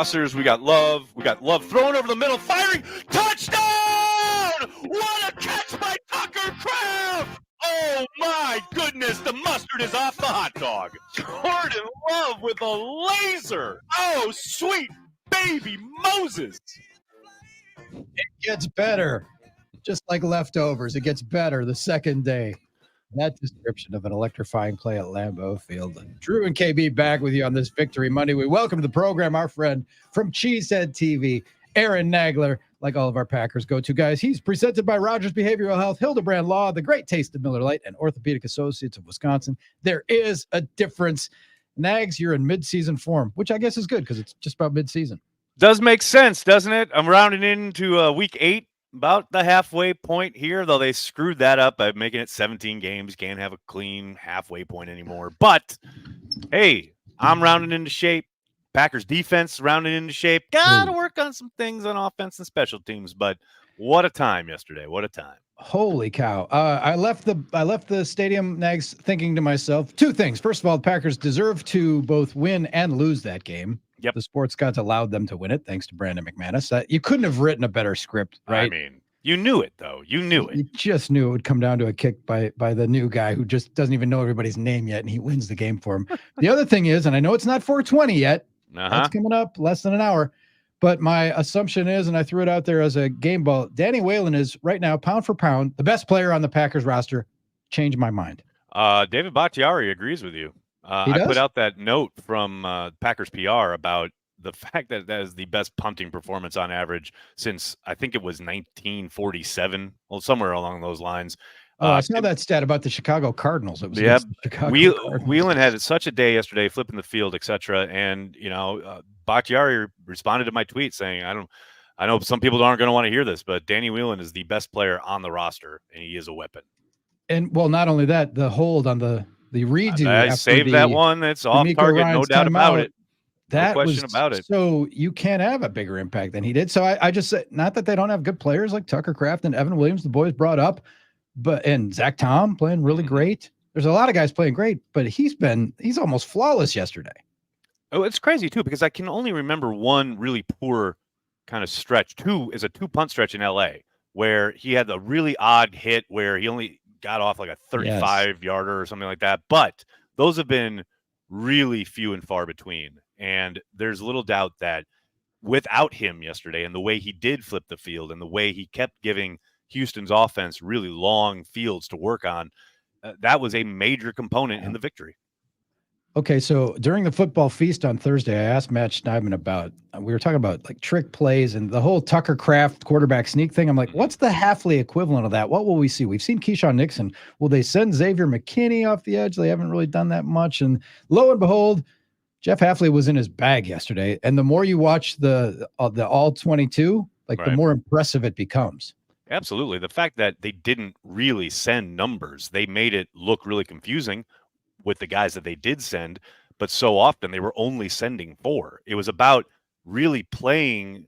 tossers. We got Love. We got Love throwing over the middle, firing. Touchdown! What a catch by Tucker Kraft! Oh, my goodness. The mustard is off the hot dog. Jordan Love with a laser. Oh, sweet baby Moses. It gets better. Just like leftovers, it gets better the second day. That description of an electrifying play at Lambeau Field. Drew and KB back with you on this Victory Monday. We welcome to the program our friend from Cheesehead TV, Aaron Nagler, like all of our Packers go-to guys. He's presented by Rogers Behavioral Health, Hildebrand Law, The Great Taste of Miller Lite, and Orthopedic Associates of Wisconsin. There is a difference. Nags, you're in mid-season form, which I guess is good because it's just about mid-season. Does make sense, doesn't it? I'm rounding into week 8. About the halfway point here, though they screwed that up by making it 17 games. Can't have a clean halfway point anymore. But, hey, I'm rounding into shape. Packers defense rounding into shape. Got to work on some things on offense and special teams. But what a time yesterday. What a time. Holy cow. I left the stadium, Nags, thinking to myself, two things. First of all, the Packers deserve to both win and lose that game. Yep. The sports gods allowed them to win it, thanks to Brandon McManus. You couldn't have written a better script, right? I mean, you knew it, though. You knew it. You just knew it would come down to a kick by the new guy who just doesn't even know everybody's name yet, and he wins the game for him. The other thing is, and I know it's not 420 yet. That's coming up less than an hour. But my assumption is, and I threw it out there as a game ball, Danny Whelan is right now, pound for pound, the best player on the Packers roster. Changed my mind. David Bakhtiari agrees with you. I put out that note from Packers PR about the fact that that is the best punting performance on average since I think it was 1947, well, somewhere along those lines. I saw that stat about the Chicago Cardinals. It was Whelan had such a day yesterday, flipping the field, etc. And Bakhtiari responded to my tweet saying, I know some people aren't going to want to hear this, but Danny Whelan is the best player on the roster, and he is a weapon. And well, not only that, the hold on the redo. I saved that one. That's off target, no doubt about it. That no question about it. So you can't have a bigger impact than he did. So I just said, not that they don't have good players like Tucker Kraft and Evan Williams, the boys brought up, and Zach Tom playing really great. There's a lot of guys playing great, but he's almost flawless yesterday. Oh, it's crazy too, because I can only remember one really poor kind of stretch. Two punt stretch in LA where he had a really odd hit where he only got off like a 35-yarder or something like that. But those have been really few and far between. And there's little doubt that without him yesterday and the way he did flip the field and the way he kept giving Houston's offense really long fields to work on, that was a major component in the victory. Okay, so during the football feast on Thursday, I asked Matt Schneidman about, we were talking about like trick plays and the whole Tucker Kraft quarterback sneak thing. I'm like, what's the Hafley equivalent of that? What will we see? We've seen Keyshawn Nixon. Will they send Xavier McKinney off the edge? They haven't really done that much. And lo and behold, Jeff Hafley was in his bag yesterday. And the more you watch the all 22, the more impressive it becomes. Absolutely. The fact that they didn't really send numbers, they made it look really confusing with the guys that they did send, but so often they were only sending 4. It was about really playing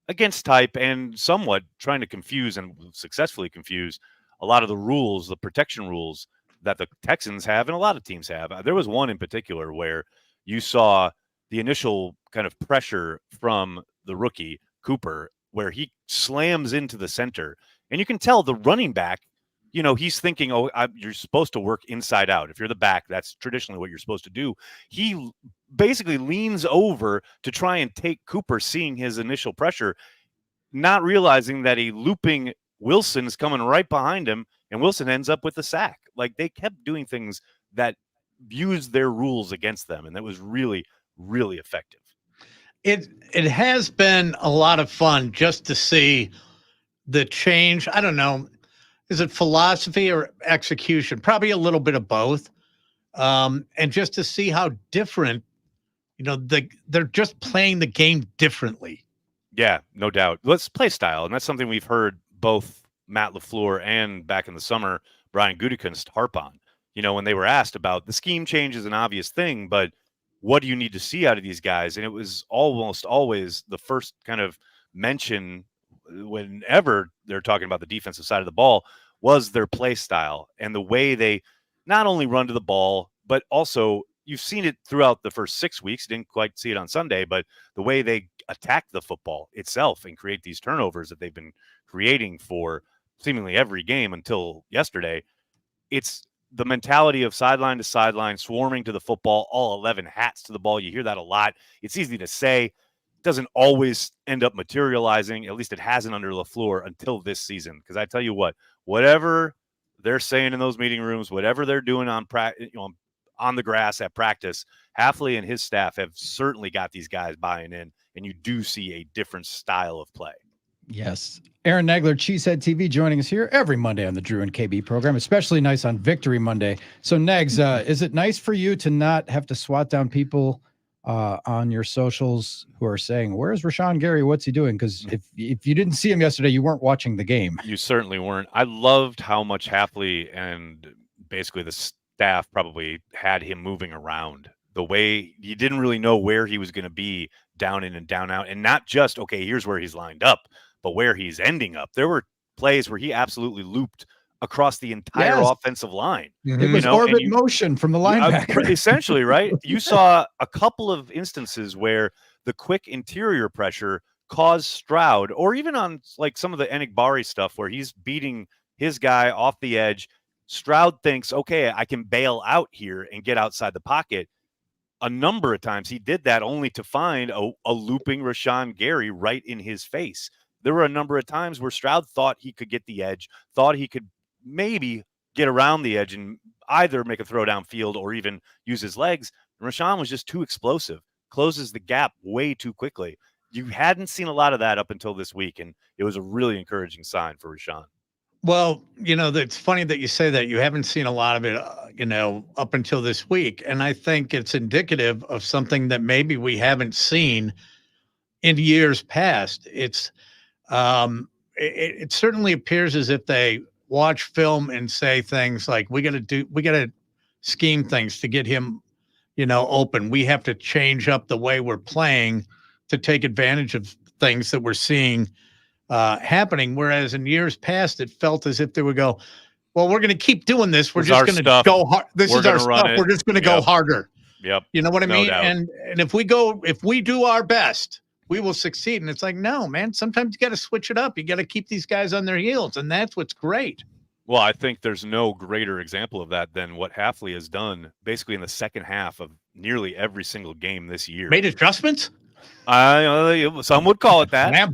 against type and somewhat trying to confuse and successfully confuse a lot of the rules, the protection rules that the Texans have and a lot of teams have. There was one in particular where you saw the initial kind of pressure from the rookie Cooper, where he slams into the center, and you can tell the running back, he's thinking, you're supposed to work inside out. If you're the back, that's traditionally what you're supposed to do. He basically leans over to try and take Cooper, seeing his initial pressure, not realizing that a looping Wilson is coming right behind him, and Wilson ends up with the sack. Like, they kept doing things that used their rules against them, and that was really, really effective. It has been a lot of fun just to see the change. I don't know. Is it philosophy or execution? Probably a little bit of both. And just to see how different, they're just playing the game differently. Yeah, no doubt. Let's play style. And that's something we've heard both Matt LaFleur and back in the summer, Brian Gutekunst harp on. When they were asked about the scheme change is an obvious thing, but what do you need to see out of these guys? And it was almost always the first kind of mention whenever they're talking about the defensive side of the ball was their play style and the way they not only run to the ball, but also you've seen it throughout the first 6 weeks. Didn't quite see it on Sunday, but the way they attack the football itself and create these turnovers that they've been creating for seemingly every game until yesterday. It's the mentality of sideline to sideline, swarming to the football, all 11 hats to the ball. You hear that a lot. It's easy to say. It doesn't always end up materializing. At least it hasn't under LaFleur until this season. Because I tell you what, whatever they're saying in those meeting rooms, whatever they're doing on the grass at practice, Halfley and his staff have certainly got these guys buying in, and you do see a different style of play. Yes. Aaron Nagler, Cheesehead TV, joining us here every Monday on the Drew and KB program, especially nice on Victory Monday. So, Nags, is it nice for you to not have to swat down people on your socials who are saying, where's Rashan Gary? What's he doing? Because if you didn't see him yesterday, you weren't watching the game. You certainly weren't. I loved how much Halfley and basically the staff probably had him moving around. The way you didn't really know where he was going to be down in and down out. And not just, okay, here's where he's lined up, but where he's ending up. There were plays where he absolutely looped across the entire offensive line. It was orbit motion from the linebacker. Essentially, right? You saw a couple of instances where the quick interior pressure caused Stroud, or even on like some of the Enigbari stuff where he's beating his guy off the edge. Stroud thinks, okay, I can bail out here and get outside the pocket. A number of times he did that only to find a looping Rashan Gary right in his face. There were a number of times where Stroud thought he could get the edge, thought he could maybe get around the edge and either make a throw downfield or even use his legs. And Rashan was just too explosive, closes the gap way too quickly. You hadn't seen a lot of that up until this week, and it was a really encouraging sign for Rashan. Well, it's funny that you say that. You haven't seen a lot of it, up until this week. And I think it's indicative of something that maybe we haven't seen in years past. It certainly appears as if they watch film and say things like, we got to scheme things to get him, open. We have to change up the way we're playing to take advantage of things that we're seeing happening. Whereas in years past, it felt as if they would go, well, we're going to keep doing this. We're just going to go hard. This is our stuff. We're just going to go harder. Yep. You know what I mean? Doubt. And if we do our best, we will succeed. And it's like, no, man, sometimes you got to switch it up. You got to keep these guys on their heels. And that's what's great. Well, I think there's no greater example of that than what Halfley has done basically in the second half of nearly every single game this year. Made adjustments? Some would call it that.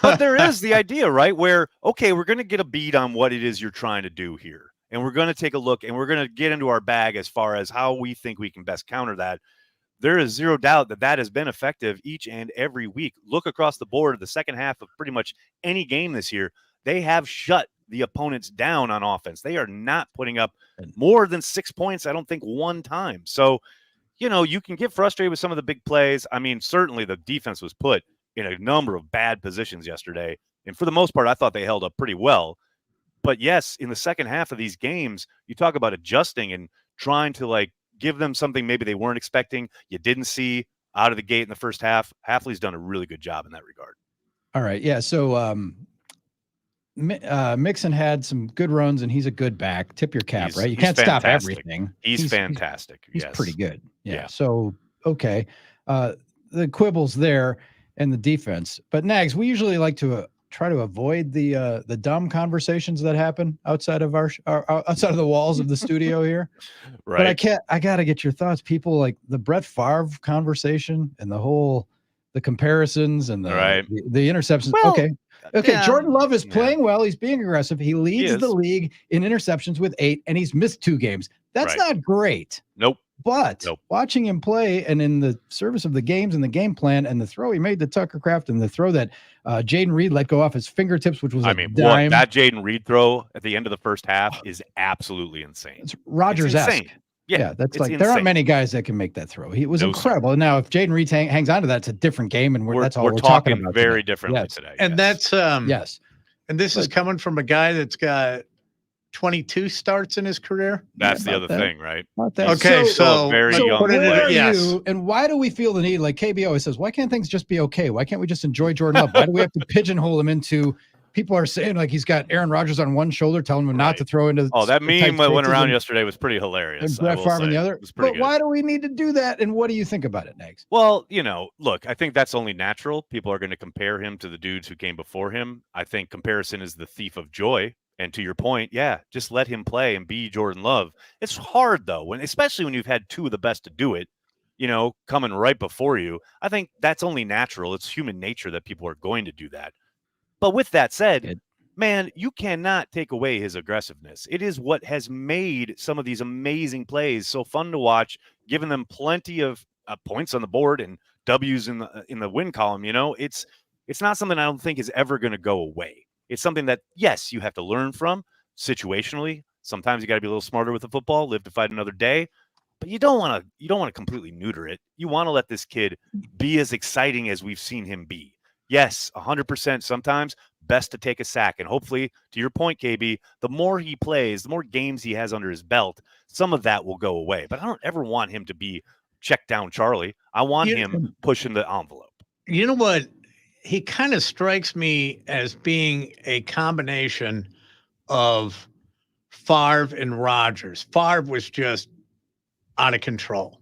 But there is the idea, right, where, okay, we're going to get a beat on what it is you're trying to do here. And we're going to take a look and we're going to get into our bag as far as how we think we can best counter that. There is zero doubt that has been effective each and every week. Look across the board, the second half of pretty much any game this year, they have shut the opponents down on offense. They are not putting up more than 6 points, I don't think, one time. So, you can get frustrated with some of the big plays. I mean, certainly the defense was put in a number of bad positions yesterday. And for the most part, I thought they held up pretty well. But yes, in the second half of these games, you talk about adjusting and trying to give them something maybe they weren't expecting. You didn't see out of the gate in the first half. Halfley's done a really good job in that regard. All right. Yeah. So, Mixon had some good runs, and he's a good back. Tip your cap, right? You can't stop everything. He's fantastic. He's pretty good. Yeah. So, okay. The quibbles there and the defense. But, Nags, we usually like to try to avoid the dumb conversations that happen outside of outside of the walls of the studio here. Right. But I got to get your thoughts. People like the Brett Favre conversation and the comparisons and the interceptions. Well, Okay. Yeah. Jordan Love is playing well. He's being aggressive. He leads the league in interceptions with 8, and he's missed 2 games. That's not great. Nope. But watching him play and in the service of the games and the game plan and the throw he made to Tucker Kraft and the throw that Jaden Reed let go off his fingertips, which was that Jaden Reed throw at the end of the first half is absolutely insane. It's Rodgers-esque. Yeah, that's insane. There aren't many guys that can make that throw. He was incredible. Sir. Now, if Jaden Reed hangs on to that, it's a different game, and we're talking about very differently today. And that's yes. And this is coming from a guy that's got 22 starts in his career. That's the other thing, right? Okay, so very young. You, and why do we feel the need? Like KB always says, why can't things just be okay? Why can't we just enjoy Jordan Love? Why do we have to pigeonhole him into people are saying like he's got Aaron Rodgers on one shoulder, telling him not to throw into. Oh, that meme that went spaces around yesterday was pretty hilarious. And Brett Favre on the other. But good. why do we need to do that? And what do you think about it, Nags? Well, look, I think that's only natural. People are going to compare him to the dudes who came before him. I think comparison is the thief of joy. And to your point, yeah, just let him play and be Jordan Love. It's hard though, especially when you've had two of the best to do it, coming right before you. I think that's only natural. It's human nature that people are going to do that. But with that said, man, you cannot take away his aggressiveness. It is what has made some of these amazing plays so fun to watch, giving them plenty of points on the board and W's in the win column. It's not something I don't think is ever going to go away. It's something that, yes, you have to learn from situationally. Sometimes you got to be a little smarter with the football, live to fight another day. But you don't want to completely neuter it. You want to let this kid be as exciting as we've seen him be. Yes, 100% sometimes best to take a sack. And hopefully, to your point, KB, the more he plays, the more games he has under his belt, some of that will go away. But I don't ever want him to be check down Charlie. I want him pushing the envelope. You know what? He kind of strikes me as being a combination of Favre and Rodgers. Favre was just out of control,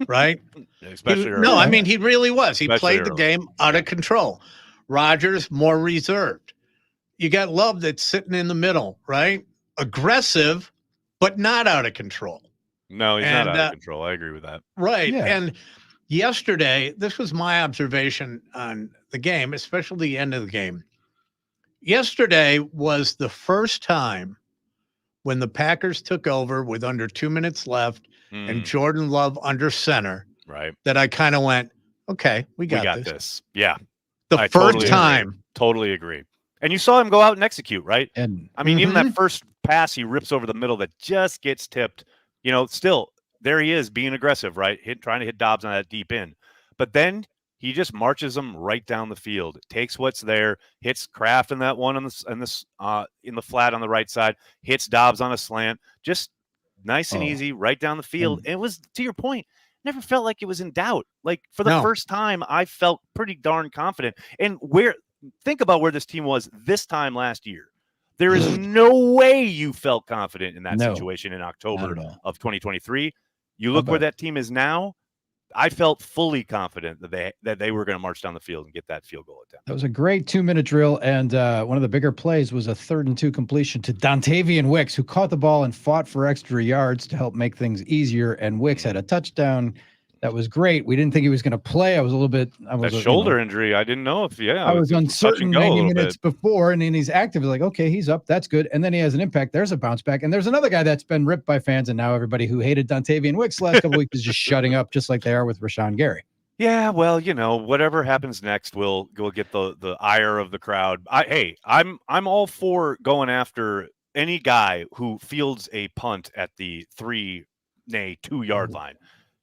right? Especially early. No, I mean, he really was. He played the game out of control. Rodgers, more reserved. You got Love that's sitting in the middle, right? Aggressive, but not out of control. No, he's not out of control. I agree with that. Right. Yeah. And yesterday, this was my observation on the game, especially the end of the game. Yesterday was the first time when the Packers took over with under 2 minutes left and Jordan Love under center, right? That I kind of went, okay, we got this. Yeah. The first time. Totally agree. And you saw him go out and execute, right? And I mean, even that first pass he rips over the middle that just gets tipped, still there he is being aggressive, right? Trying to hit Dobbs on that deep end. But then he just marches them right down the field, takes what's there, hits Kraft in that one in the flat on the right side, hits Dobbs on a slant, just nice and easy right down the field. And it was, to your point, never felt like it was in doubt. Like for the first time, I felt pretty darn confident. And think about where this team was this time last year. There is no way you felt confident in that situation in October of 2023. You look where that team is now. I felt fully confident that they were going to march down the field and get that field goal attempt. That was a great 2-minute drill, and one of the bigger plays was a 3rd and 2 completion to Dontavian Wicks, who caught the ball and fought for extra yards to help make things easier. And Wicks had a touchdown. That was great. We didn't think he was going to play. I was a little bit. That shoulder injury. I didn't know if. I was uncertain 90 minutes before, and then he's active. Like, okay, he's up. That's good. And then he has an impact. There's a bounce back. And there's another guy that's been ripped by fans, and now everybody who hated Dontavian Wicks last couple weeks is just shutting up, just like they are with Rashan Gary. Yeah, well, whatever happens next, we'll get the ire of the crowd. I'm all for going after any guy who fields a punt at the 2-yard line.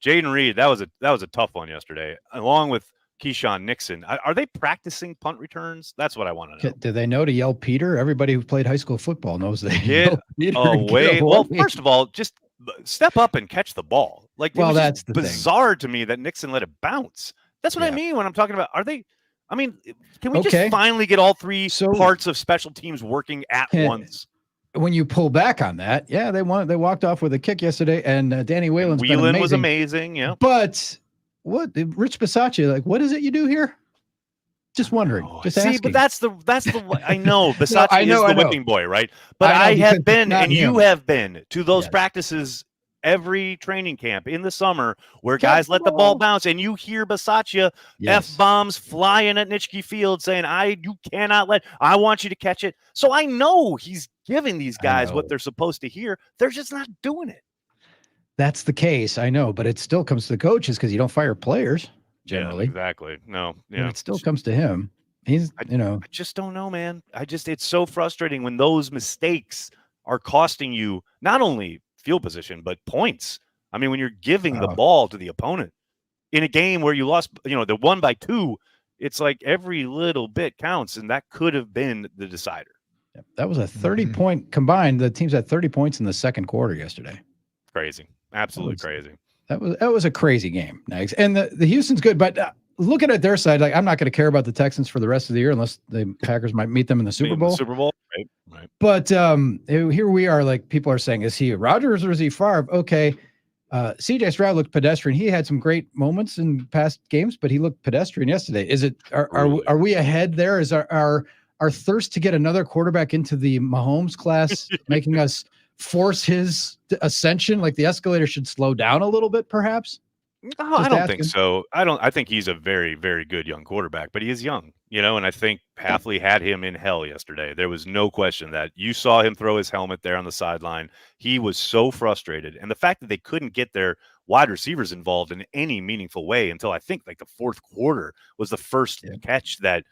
Jaden Reed, that was a tough one yesterday, along with Keyshawn Nixon. Are they practicing punt returns? That's what I want to know. Do they know to yell Peter? Everybody who played high school football knows they get away. Well, first of all, just step up and catch the ball. Like, that's bizarre to me that Nixon let it bounce. That's what I mean when I'm talking about. Are they? I mean, can we just finally get all three parts of special teams working at once? When you pull back on that, they walked off with a kick yesterday, and Danny Whelan was amazing, yeah. But what Rich Bisaccia, like, what is it you do here? Just wondering. Just asking. But that's the I know Bisaccia is the whipping boy, right? But I have been, and you have been to those practices every training camp in the summer where guys let the ball bounce, and you hear Bisaccia F-bombs flying at Nitschke Field saying, you cannot I want you to catch it. So I know he's giving these guys what they're supposed to hear. They're just not doing it. That's the case. I know, but it still comes to the coaches because you don't fire players generally. Yeah, exactly. No. Yeah. And it still comes to him. I just don't know, man. It's so frustrating when those mistakes are costing you not only field position, but points. I mean, when you're giving the ball to the opponent in a game where you lost, they won by 2, it's like every little bit counts, and that could have been the decider. That was a 30-point combined. The teams had 30 points in the second quarter yesterday. Crazy. Absolutely crazy. That was a crazy game, Nags. And the Houston's good, but looking at their side, like I'm not going to care about the Texans for the rest of the year unless the Packers might meet them in the Super Bowl. Super Bowl, right. But here we are, like people are saying, is he Rodgers or is he Favre? Okay. CJ Stroud looked pedestrian. He had some great moments in past games, but he looked pedestrian yesterday. Is it are we ahead there? Is our thirst to get another quarterback into the Mahomes class making us force his ascension? Like the escalator should slow down a little bit, perhaps? No, I don't think so. I think he's a very, very good young quarterback, but he is young, and I think Hafley had him in hell yesterday. There was no question that you saw him throw his helmet there on the sideline. He was so frustrated. And the fact that they couldn't get their wide receivers involved in any meaningful way until I think like the fourth quarter was the first catch that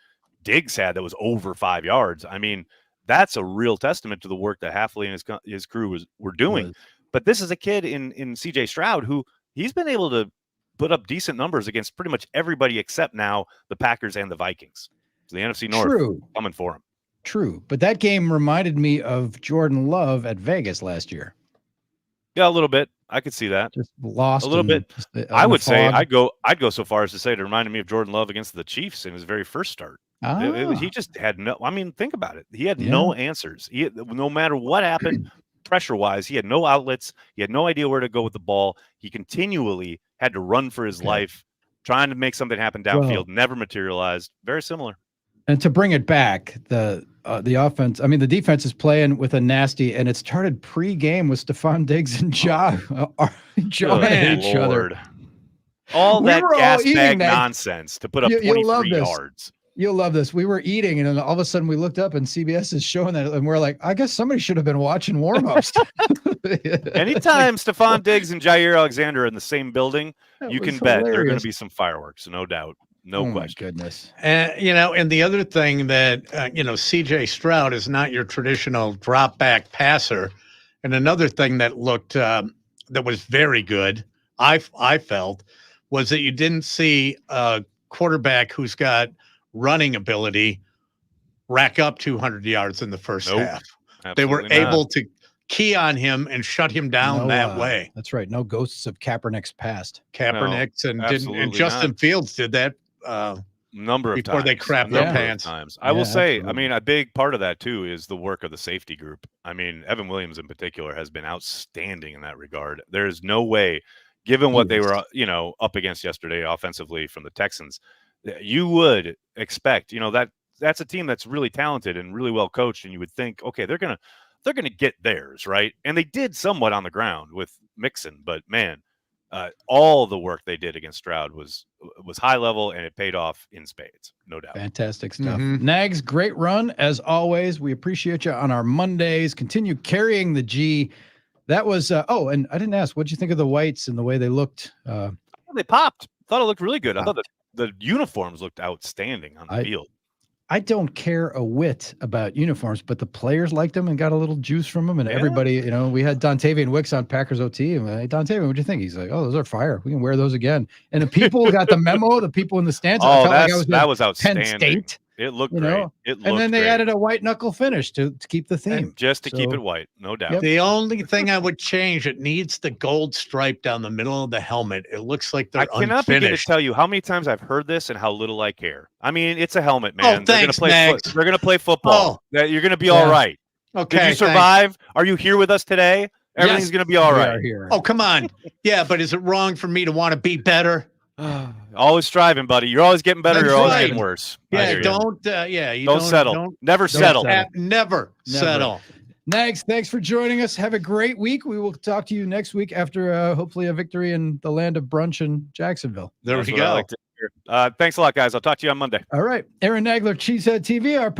Diggs had that was over 5 yards. I mean, that's a real testament to the work that Hafley and his crew were doing. But this is a kid in CJ Stroud who he's been able to put up decent numbers against pretty much everybody except now the Packers and the Vikings. So the NFC North coming for him. True. But that game reminded me of Jordan Love at Vegas last year. Yeah, a little bit. I could see that. Just lost a little bit. I would say I'd go so far as to say it reminded me of Jordan Love against the Chiefs in his very first start. He just had think about it. He had no answers. No matter what happened, pressure-wise, he had no outlets. He had no idea where to go with the ball. He continually had to run for his life, trying to make something happen downfield. Never materialized. Very similar. And to bring it back, the offense, the defense is playing with a nasty, and it started pre-game with Stephon Diggs and Ja at each other. All that gas bag nonsense to put up 23 yards. You'll love this. We were eating, and then all of a sudden we looked up, and CBS is showing that, and we're like, I guess somebody should have been watching warm-ups. Anytime Stephon Diggs and Jair Alexander are in the same building, you can bet there are going to be some fireworks, no doubt. No question. Goodness. And the other thing that, CJ Stroud is not your traditional drop back passer. And another thing that looked, that was very good, I felt, was that you didn't see a quarterback who's got running ability rack up 200 yards in the first half. They were able to key on him and shut him down that way. That's right. No ghosts of Kaepernick's past. And Justin Fields did that number of before times. they crapped their pants. I will say, a big part of that too is the work of the safety group. Evan Williams in particular has been outstanding in that regard. There's no way, given what they were, up against yesterday offensively from the Texans, you would expect, that's a team that's really talented and really well coached, and you would think, okay, they're gonna get theirs, right? And they did somewhat on the ground with Mixon, but man, all the work they did against Stroud was high level, and it paid off in spades, no doubt. Fantastic stuff. Nags, great run as always. We appreciate you on our Mondays. Continue carrying the G. That was and I didn't ask, what'd you think of the whites and the way they looked? They popped. Thought it looked really good. I thought the uniforms looked outstanding on the field. I don't care a whit about uniforms, but the players liked them and got a little juice from them. And everybody, we had Dontavian Wicks on Packers OT. And hey, Dontavian, what'd you think? He's like, oh, those are fire. We can wear those again. And the people got the memo, the people in the stands. That was outstanding. Penn State. It looked great. And then they added a white knuckle finish to keep the theme. Just to keep it white, no doubt. The only thing I would change, it needs the gold stripe down the middle of the helmet. It looks like they're unfinished. I cannot begin to tell you how many times I've heard this and how little I care. It's a helmet, man. Oh, thanks, they're going to play football. You're going to be all right. Okay. Did you survive? Thanks. Are you here with us today? Everything's going to be all right. Oh, come on. Yeah, but is it wrong for me to want to be better? Always striving, buddy. You're always getting better. You're always getting worse. Yeah, don't settle. Never settle. Never settle. Nags, thanks for joining us. Have a great week. We will talk to you next week after hopefully a victory in the land of brunch in Jacksonville. There we go. Thanks a lot, guys. I'll talk to you on Monday. All right. Aaron Nagler, Cheesehead TV. Our